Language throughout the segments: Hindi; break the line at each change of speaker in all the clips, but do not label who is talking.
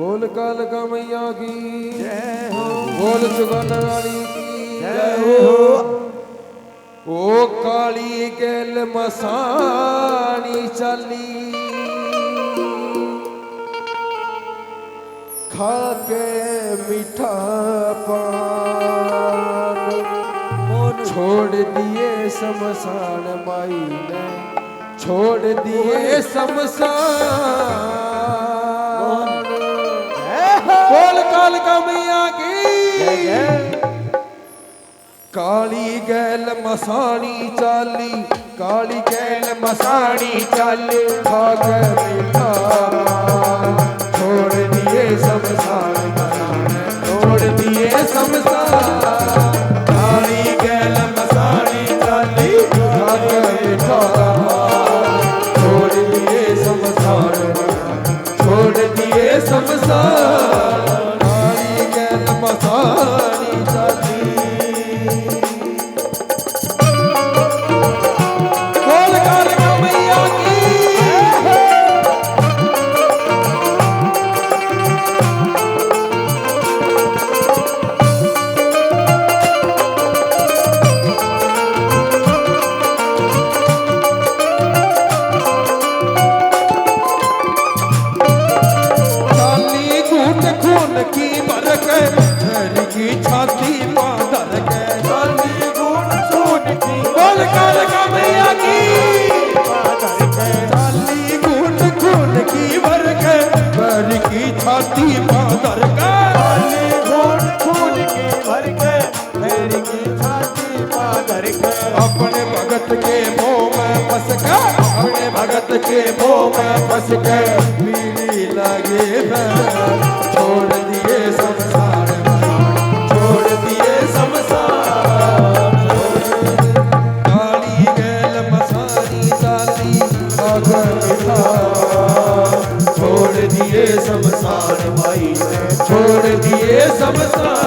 बोल कालका मैया की
जय हो।
बोल चुगन वाली की
जय हो।
ओ काली गेल मसानी चली खा के मीठा पान छोड़ दिए शमशान माई ने छोड़ दिए शमशान। बोल कालका मैया की काली गैल मसानी चाली काली गैल मसानी चाली खा के मीठा छोड़ दिए शमशान छोड़ दिए शमशान। काली गैल मसानी चाली खा के मीठा छोड़ दिए शमशान छोड़ दिए शमशान। काली गैल मसानी चाली छाती मादर का खून की भर के मेरी की छाती मादर के अपने भगत के मोह में फंस के अपने भगत के मोह में फंस के पीली लगे छोड़ दिए शमशान छोड़ दिए शमशान। काली गैल मसानी चाली छोड़ दिए शमशान माई ने छोड़ दिए शमशान।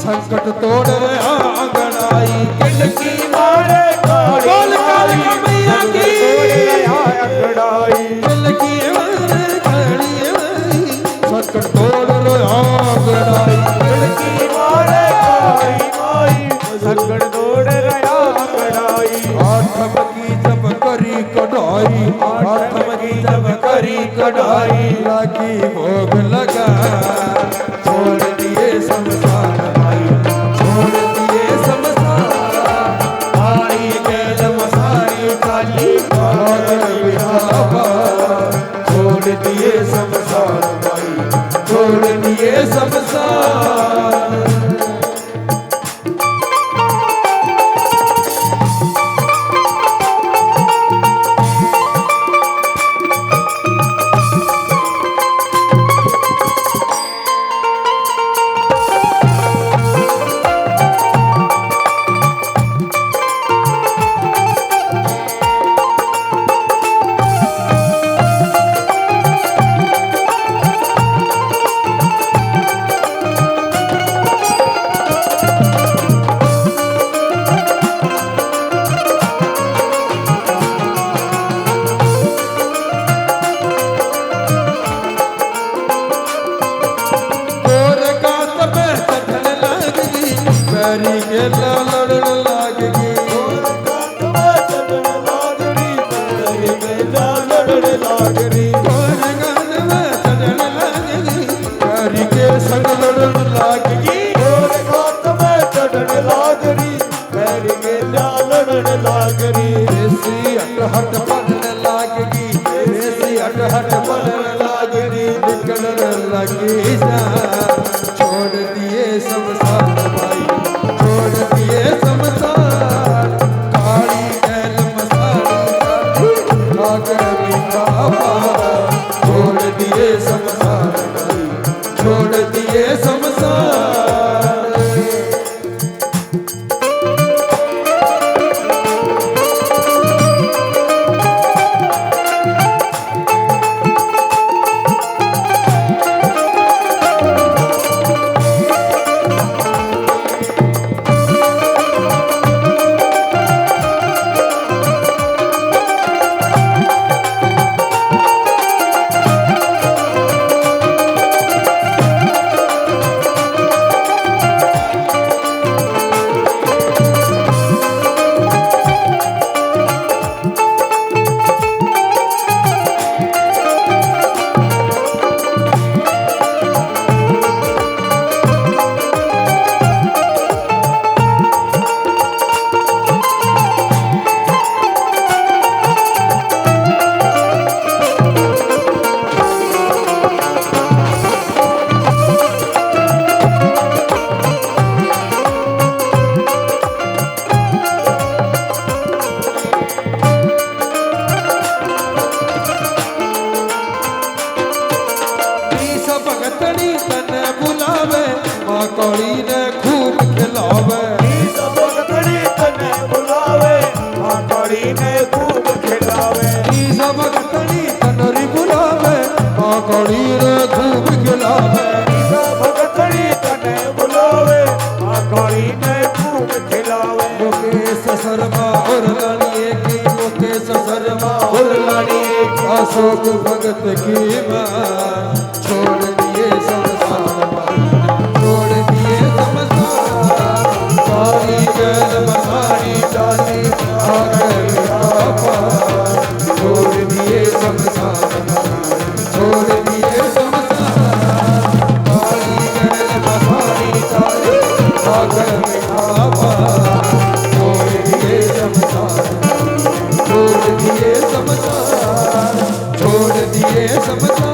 संकट तोड़ रहा आंगनाई किलकी मारे काली मैया की किलकी मारे काली माई संकट तोड़ रहा आंगनाई किलकी मारे काली माई संकट तोड़ रहा आंगनाई। आठम की जब करी कढ़ाई आठम की जब करी कढ़ाई लागी भोग लगा छोड़ दिए शमशान छोड़ दिए शमशान। आई गैल मसानी काली छोड़ दिए शमशान छोड़ दिए शमशान। बैरी के लड़न लागगी बैरी के लड़न लागरी गान में चढ़न लागगी बैरी के संग लड़न लागगी गान में चढ़न लागरी बैरी के लड़न लागरी ऐसी हट पड़न लागगी ऐसी की जान, छोड़ दिए शमशान भाई, छोड़ दिए शमशान। काली गैल मसाली आकर बिका पार, छोड़ दिए शमशान भाई, छोड़ दिए शमशान। भगतनी तने बुलावे, माँ कौड़ी ने खूब खिलावे।
भगतनी तने बुलावे, माँ कौड़ी ने खूब खिलावे।
भगतनी तनरी बुलावे, माँ कौड़ी ने खूब खिलावे।
भगतनी तने बुलावे, माँ कौड़ी ने खूब खिलावे।
मुकेश शर्मा और लानिए की, मुकेश शर्मा और लानिए की, अशोक भगत की मां, छोड़ दिए शमशान भाई, छोड़ दिए शमशान। काली गैल मसारी डाली आकर पार, छोड़ दिए शमशान भाई, छोड़ दिए शमशान। काली गैल मसारी डाली आकर पार, छोड़ दिए शमशान, छोड़ दिए शमशान, छोड़ दिए शमशान।